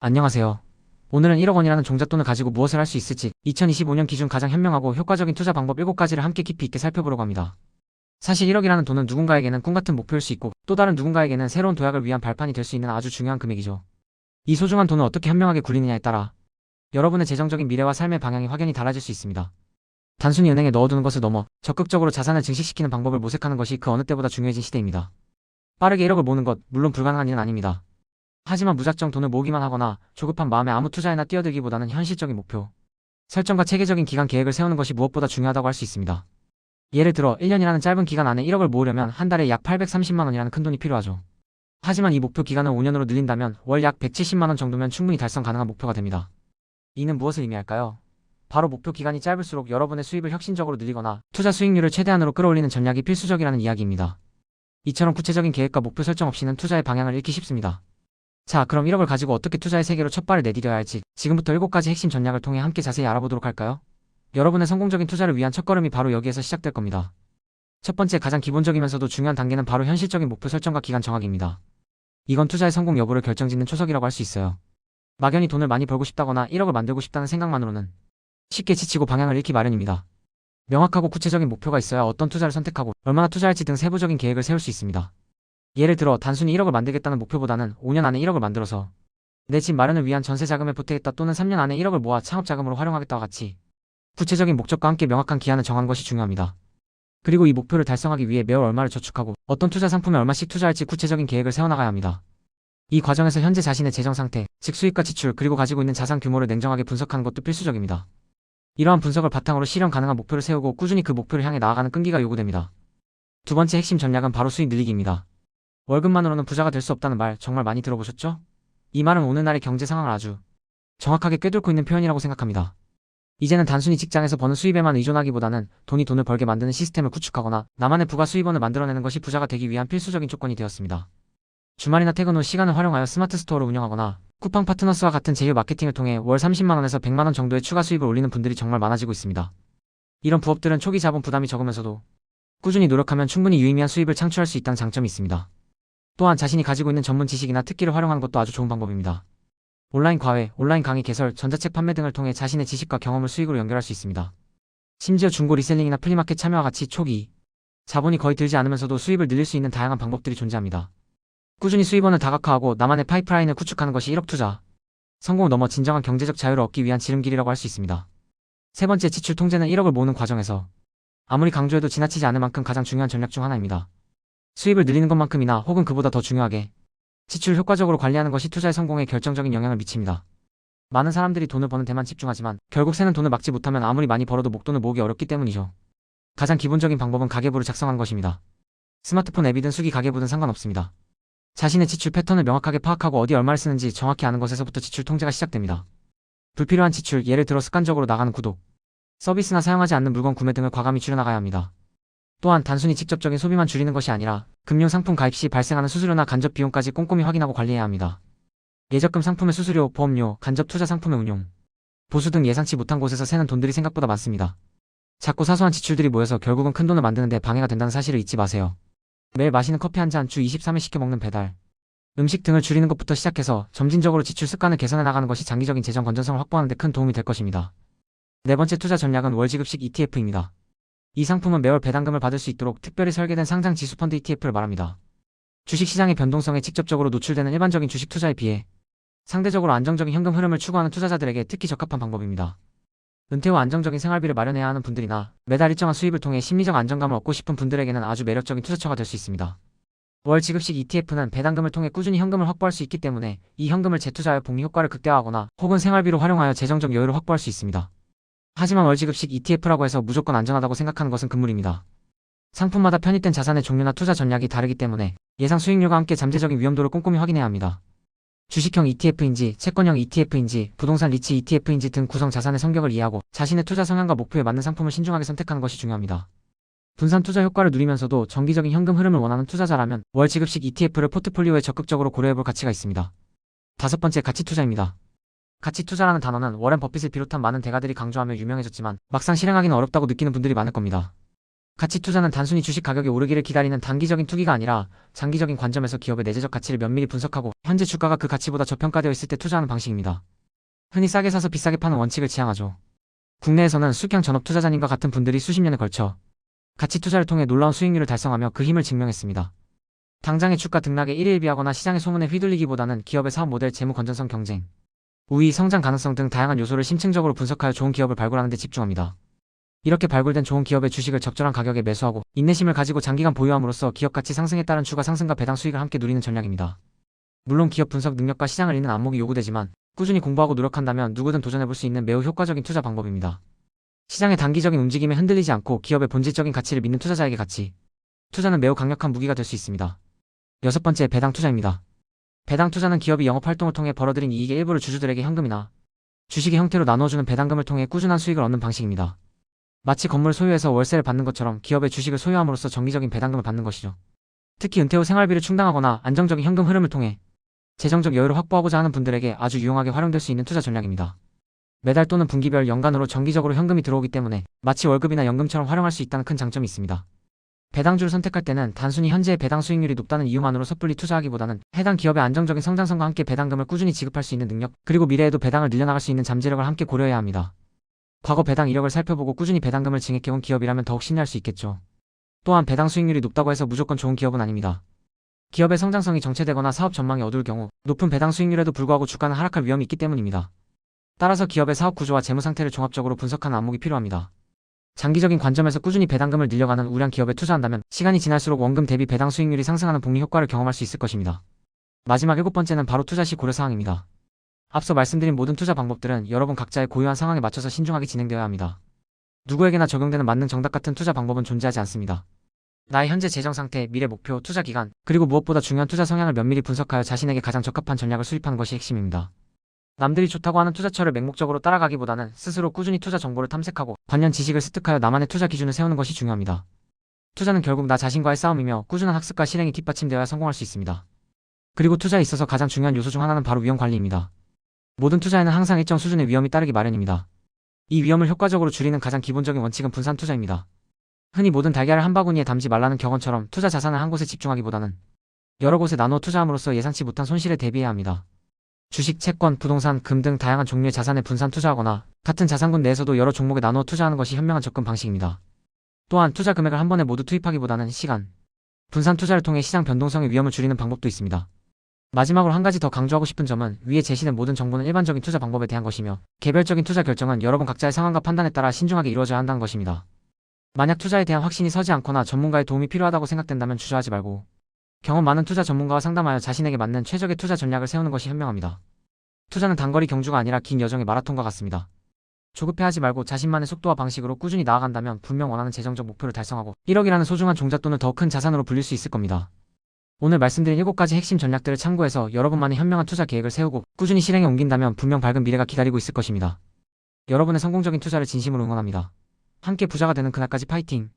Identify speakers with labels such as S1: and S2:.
S1: 안녕하세요. 오늘은 1억 원이라는 종잣돈을 가지고 무엇을 할 수 있을지 2025년 기준 가장 현명하고 효과적인 투자 방법 7가지를 함께 깊이 있게 살펴보려고 합니다. 사실 1억이라는 돈은 누군가에게는 꿈같은 목표일 수 있고 또 다른 누군가에게는 새로운 도약을 위한 발판이 될 수 있는 아주 중요한 금액이죠. 이 소중한 돈을 어떻게 현명하게 굴리느냐에 따라 여러분의 재정적인 미래와 삶의 방향이 확연히 달라질 수 있습니다. 단순히 은행에 넣어두는 것을 넘어 적극적으로 자산을 증식시키는 방법을 모색하는 것이 그 어느 때보다 중요해진 시대입니다. 빠르게 1억을 모으는 것, 물론 불가능한 일은 아닙니다. 하지만 무작정 돈을 모으기만 하거나 조급한 마음에 아무 투자에나 뛰어들기보다는 현실적인 목표 설정과 체계적인 기간 계획을 세우는 것이 무엇보다 중요하다고 할 수 있습니다. 예를 들어 1년이라는 짧은 기간 안에 1억을 모으려면 한 달에 약 830만 원이라는 큰돈이 필요하죠. 하지만 이 목표 기간을 5년으로 늘린다면 월 약 170만 원 정도면 충분히 달성 가능한 목표가 됩니다. 이는 무엇을 의미할까요? 바로 목표 기간이 짧을수록 여러분의 수입을 혁신적으로 늘리거나 투자 수익률을 최대한으로 끌어올리는 전략이 필수적이라는 이야기입니다. 이처럼 구체적인 계획과 목표 설정 없이는 투자의 방향을 잃기 쉽습니다. 자, 그럼 1억을 가지고 어떻게 투자의 세계로 첫 발을 내디뎌야 할지 지금부터 7가지 핵심 전략을 통해 함께 자세히 알아보도록 할까요? 여러분의 성공적인 투자를 위한 첫걸음이 바로 여기에서 시작될 겁니다. 첫 번째, 가장 기본적이면서도 중요한 단계는 바로 현실적인 목표 설정과 기간 정하기입니다. 이건 투자의 성공 여부를 결정짓는 초석이라고 할 수 있어요. 막연히 돈을 많이 벌고 싶다거나 1억을 만들고 싶다는 생각만으로는 쉽게 지치고 방향을 잃기 마련입니다. 명확하고 구체적인 목표가 있어야 어떤 투자를 선택하고 얼마나 투자할지 등 세부적인 계획을 세울 수 있습니다. 예를 들어 단순히 1억을 만들겠다는 목표보다는 5년 안에 1억을 만들어서 내 집 마련을 위한 전세 자금에 보태겠다 또는 3년 안에 1억을 모아 창업 자금으로 활용하겠다와 같이 구체적인 목적과 함께 명확한 기한을 정하는 것이 중요합니다. 그리고 이 목표를 달성하기 위해 매월 얼마를 저축하고 어떤 투자 상품에 얼마씩 투자할지 구체적인 계획을 세워나가야 합니다. 이 과정에서 현재 자신의 재정 상태, 즉 수입과 지출, 그리고 가지고 있는 자산 규모를 냉정하게 분석하는 것도 필수적입니다. 이러한 분석을 바탕으로 실현 가능한 목표를 세우고 꾸준히 그 목표를 향해 나아가는 끈기가 요구됩니다. 두 번째 핵심 전략은 바로 수입 늘리기입니다. 월급만으로는 부자가 될 수 없다는 말 정말 많이 들어보셨죠? 이 말은 오늘날의 경제 상황을 아주 정확하게 꿰뚫고 있는 표현이라고 생각합니다. 이제는 단순히 직장에서 버는 수입에만 의존하기보다는 돈이 돈을 벌게 만드는 시스템을 구축하거나 나만의 부가 수입원을 만들어내는 것이 부자가 되기 위한 필수적인 조건이 되었습니다. 주말이나 퇴근 후 시간을 활용하여 스마트 스토어를 운영하거나 쿠팡 파트너스와 같은 제휴 마케팅을 통해 월 30만 원에서 100만 원 정도의 추가 수입을 올리는 분들이 정말 많아지고 있습니다. 이런 부업들은 초기 자본 부담이 적으면서도 꾸준히 노력하면 충분히 유의미한 수입을 창출할 수 있다는 장점이 있습니다. 또한 자신이 가지고 있는 전문 지식이나 특기를 활용하는 것도 아주 좋은 방법입니다. 온라인 과외, 온라인 강의 개설, 전자책 판매 등을 통해 자신의 지식과 경험을 수익으로 연결할 수 있습니다. 심지어 중고 리셀링이나 플리마켓 참여와 같이 초기 자본이 거의 들지 않으면서도 수입을 늘릴 수 있는 다양한 방법들이 존재합니다. 꾸준히 수입원을 다각화하고 나만의 파이프라인을 구축하는 것이 1억 투자 성공을 넘어 진정한 경제적 자유를 얻기 위한 지름길이라고 할 수 있습니다. 세 번째, 지출 통제는 1억을 모으는 과정에서 아무리 강조해도 지나치지 않을 만큼 가장 중요한 전략 중 하나입니다. 수입을 늘리는 것만큼이나 혹은 그보다 더 중요하게 지출을 효과적으로 관리하는 것이 투자의 성공에 결정적인 영향을 미칩니다. 많은 사람들이 돈을 버는 데만 집중하지만 결국 새는 돈을 막지 못하면 아무리 많이 벌어도 목돈을 모으기 어렵기 때문이죠. 가장 기본적인 방법은 가계부를 작성하는 것입니다. 스마트폰 앱이든 수기 가계부든 상관없습니다. 자신의 지출 패턴을 명확하게 파악하고 어디 얼마를 쓰는지 정확히 아는 것에서부터 지출 통제가 시작됩니다. 불필요한 지출, 예를 들어 습관적으로 나가는 구독, 서비스나 사용하지 않는 물건 구매 등을 과감히 줄여나가야 합니다. 또한 단순히 직접적인 소비만 줄이는 것이 아니라 금융 상품 가입 시 발생하는 수수료나 간접 비용까지 꼼꼼히 확인하고 관리해야 합니다. 예적금 상품의 수수료, 보험료, 간접 투자 상품의 운용, 보수 등 예상치 못한 곳에서 새는 돈들이 생각보다 많습니다. 작고 사소한 지출들이 모여서 결국은 큰 돈을 만드는 데 방해가 된다는 사실을 잊지 마세요. 매일 마시는 커피 한 잔, 주 23회 시켜 먹는 배달, 음식 등을 줄이는 것부터 시작해서 점진적으로 지출 습관을 개선해 나가는 것이 장기적인 재정 건전성을 확보하는 데 큰 도움이 될 것입니다. 네 번째 투자 전략은 월지급식 ETF입니다. 이 상품은 매월 배당금을 받을 수 있도록 특별히 설계된 상장 지수펀드 ETF를 말합니다. 주식시장의 변동성에 직접적으로 노출되는 일반적인 주식 투자에 비해 상대적으로 안정적인 현금 흐름을 추구하는 투자자들에게 특히 적합한 방법입니다. 은퇴 후 안정적인 생활비를 마련해야 하는 분들이나 매달 일정한 수입을 통해 심리적 안정감을 얻고 싶은 분들에게는 아주 매력적인 투자처가 될 수 있습니다. 월 지급식 ETF는 배당금을 통해 꾸준히 현금을 확보할 수 있기 때문에 이 현금을 재투자하여 복리 효과를 극대화하거나 혹은 생활비로 활용하여 재정적 여유를 확보할 수 있습니다. 하지만 월지급식 ETF라고 해서 무조건 안전하다고 생각하는 것은 금물입니다. 상품마다 편입된 자산의 종류나 투자 전략이 다르기 때문에 예상 수익률과 함께 잠재적인 위험도를 꼼꼼히 확인해야 합니다. 주식형 ETF인지, 채권형 ETF인지, 부동산 리츠 ETF인지 등 구성 자산의 성격을 이해하고 자신의 투자 성향과 목표에 맞는 상품을 신중하게 선택하는 것이 중요합니다. 분산 투자 효과를 누리면서도 정기적인 현금 흐름을 원하는 투자자라면 월지급식 ETF를 포트폴리오에 적극적으로 고려해볼 가치가 있습니다. 다섯 번째, 가치 투자입니다. 가치 투자라는 단어는 워렌 버핏을 비롯한 많은 대가들이 강조하며 유명해졌지만 막상 실행하기는 어렵다고 느끼는 분들이 많을 겁니다. 가치 투자는 단순히 주식 가격이 오르기를 기다리는 단기적인 투기가 아니라 장기적인 관점에서 기업의 내재적 가치를 면밀히 분석하고 현재 주가가 그 가치보다 저평가되어 있을 때 투자하는 방식입니다. 흔히 싸게 사서 비싸게 파는 원칙을 지향하죠. 국내에서는 수익형 전업 투자자님과 같은 분들이 수십 년에 걸쳐 가치 투자를 통해 놀라운 수익률을 달성하며 그 힘을 증명했습니다. 당장의 주가 등락에 일일비하거나 시장의 소문에 휘둘리기보다는 기업의 사업 모델, 재무 건전성, 경쟁, 우위, 성장 가능성 등 다양한 요소를 심층적으로 분석하여 좋은 기업을 발굴하는 데 집중합니다. 이렇게 발굴된 좋은 기업의 주식을 적절한 가격에 매수하고 인내심을 가지고 장기간 보유함으로써 기업 가치 상승에 따른 추가 상승과 배당 수익을 함께 누리는 전략입니다. 물론 기업 분석 능력과 시장을 읽는 안목이 요구되지만 꾸준히 공부하고 노력한다면 누구든 도전해볼 수 있는 매우 효과적인 투자 방법입니다. 시장의 단기적인 움직임에 흔들리지 않고 기업의 본질적인 가치를 믿는 투자자에게 가치 투자는 매우 강력한 무기가 될 수 있습니다. 여섯 번째, 배당 투자입니다. 배당 투자는 기업이 영업 활동을 통해 벌어들인 이익의 일부를 주주들에게 현금이나 주식의 형태로 나누어주는 배당금을 통해 꾸준한 수익을 얻는 방식입니다. 마치 건물 소유해서 월세를 받는 것처럼 기업의 주식을 소유함으로써 정기적인 배당금을 받는 것이죠. 특히 은퇴 후 생활비를 충당하거나 안정적인 현금 흐름을 통해 재정적 여유를 확보하고자 하는 분들에게 아주 유용하게 활용될 수 있는 투자 전략입니다. 매달 또는 분기별, 연간으로 정기적으로 현금이 들어오기 때문에 마치 월급이나 연금처럼 활용할 수 있다는 큰 장점이 있습니다. 배당주를 선택할 때는 단순히 현재의 배당 수익률이 높다는 이유만으로 섣불리 투자하기보다는 해당 기업의 안정적인 성장성과 함께 배당금을 꾸준히 지급할 수 있는 능력, 그리고 미래에도 배당을 늘려나갈 수 있는 잠재력을 함께 고려해야 합니다. 과거 배당 이력을 살펴보고 꾸준히 배당금을 증액해온 기업이라면 더욱 신뢰할 수 있겠죠. 또한 배당 수익률이 높다고 해서 무조건 좋은 기업은 아닙니다. 기업의 성장성이 정체되거나 사업 전망이 어두울 경우 높은 배당 수익률에도 불구하고 주가는 하락할 위험이 있기 때문입니다. 따라서 기업의 사업 구조와 재무 상태를 종합적으로 분석하는 안목이 필요합니다. 장기적인 관점에서 꾸준히 배당금을 늘려가는 우량 기업에 투자한다면 시간이 지날수록 원금 대비 배당 수익률이 상승하는 복리 효과를 경험할 수 있을 것입니다. 마지막 일곱 번째는 바로 투자 시 고려사항입니다. 앞서 말씀드린 모든 투자 방법들은 여러분 각자의 고유한 상황에 맞춰서 신중하게 진행되어야 합니다. 누구에게나 적용되는 만능 정답 같은 투자 방법은 존재하지 않습니다. 나의 현재 재정 상태, 미래 목표, 투자 기간, 그리고 무엇보다 중요한 투자 성향을 면밀히 분석하여 자신에게 가장 적합한 전략을 수립하는 것이 핵심입니다. 남들이 좋다고 하는 투자처를 맹목적으로 따라가기보다는 스스로 꾸준히 투자 정보를 탐색하고 관련 지식을 습득하여 나만의 투자 기준을 세우는 것이 중요합니다. 투자는 결국 나 자신과의 싸움이며 꾸준한 학습과 실행이 뒷받침되어야 성공할 수 있습니다. 그리고 투자에 있어서 가장 중요한 요소 중 하나는 바로 위험 관리입니다. 모든 투자에는 항상 일정 수준의 위험이 따르기 마련입니다. 이 위험을 효과적으로 줄이는 가장 기본적인 원칙은 분산 투자입니다. 흔히 모든 달걀을 한 바구니에 담지 말라는 격언처럼 투자 자산을 한 곳에 집중하기보다는 여러 곳에 나누어 투자함으로써 예상치 못한 손실에 대비해야 합니다. 주식, 채권, 부동산, 금 등 다양한 종류의 자산에 분산 투자하거나 같은 자산군 내에서도 여러 종목에 나누어 투자하는 것이 현명한 접근 방식입니다. 또한 투자 금액을 한 번에 모두 투입하기보다는 시간, 분산 투자를 통해 시장 변동성의 위험을 줄이는 방법도 있습니다. 마지막으로 한 가지 더 강조하고 싶은 점은 위에 제시된 모든 정보는 일반적인 투자 방법에 대한 것이며 개별적인 투자 결정은 여러분 각자의 상황과 판단에 따라 신중하게 이루어져야 한다는 것입니다. 만약 투자에 대한 확신이 서지 않거나 전문가의 도움이 필요하다고 생각된다면 주저하지 말고 경험 많은 투자 전문가와 상담하여 자신에게 맞는 최적의 투자 전략을 세우는 것이 현명합니다. 투자는 단거리 경주가 아니라 긴 여정의 마라톤과 같습니다. 조급해하지 말고 자신만의 속도와 방식으로 꾸준히 나아간다면 분명 원하는 재정적 목표를 달성하고 1억이라는 소중한 종잣돈을 더 큰 자산으로 불릴 수 있을 겁니다. 오늘 말씀드린 7가지 핵심 전략들을 참고해서 여러분만의 현명한 투자 계획을 세우고 꾸준히 실행에 옮긴다면 분명 밝은 미래가 기다리고 있을 것입니다. 여러분의 성공적인 투자를 진심으로 응원합니다. 함께 부자가 되는 그날까지 파이팅!